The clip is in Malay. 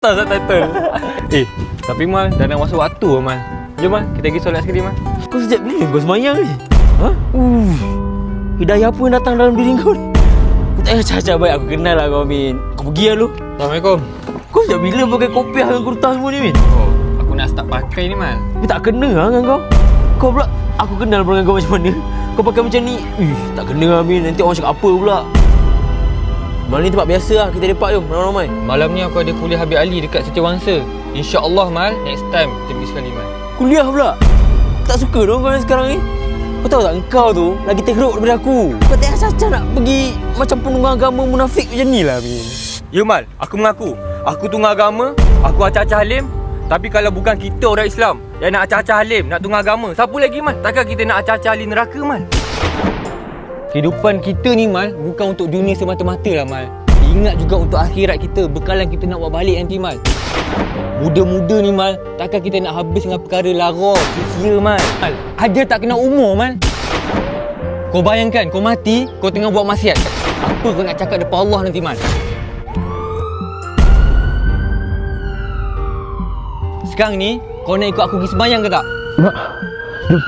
atas lah title. Tapi Mal, dah nak masuk waktu lah Mal. Jom Mal, kita pergi solat sekali Mal. Kau sejak bila kau semayang ni? Ha? Hidayah apa yang datang dalam diri kau ni? Kau tak payah cakap baik aku kenal lah kau Min. Kau pergi lah lu. Assalamualaikum. Kau sejak bila pakai kopiah dengan kurta semua ni Min? Oh, aku nak start pakai ni Mal. Dia tak kena lah dengan kau. Kau pula, aku kenal dengan kau macam mana. Kau pakai macam ni, tak kena lah Min. Nanti orang cakap apa pula. Malam ni tempat biasa lah, kita lepak jom ramai-ramai. Malam ni aku ada kuliah Habib Ali dekat Setiawangsa. InsyaAllah Mal, next time kita pergi sekali Mal. Kuliah pula? Tak suka dong kau yang sekarang ni. Kau tahu tak, engkau tu lagi teruk daripada aku. Kau tak saja nak pergi macam penunggang agama munafik macam ni lah Min. Ya Mal, aku mengaku. Aku tunggang agama, aku acah-acah halim. Tapi kalau bukan kita orang Islam yang nak acah-acah halim, nak tunggang agama, siapa lagi Mal? Takkan kita nak acah-acah halim neraka Mal? Kehidupan kita ni Mal, bukan untuk dunia semata-mata lah Mal. Ingat juga untuk akhirat kita, bekalan kita nak buat balik nanti Mal. Muda-muda ni Mal, takkan kita nak habis dengan perkara lara, sia-sia Mal. Ada tak kena umur Mal. Kau bayangkan, kau mati, kau tengah buat maksiat. Apa kau nak cakap depan Allah nanti Mal? Sekarang ni, kau nak ikut aku pergi sembahyang ke tak? Mak, jom.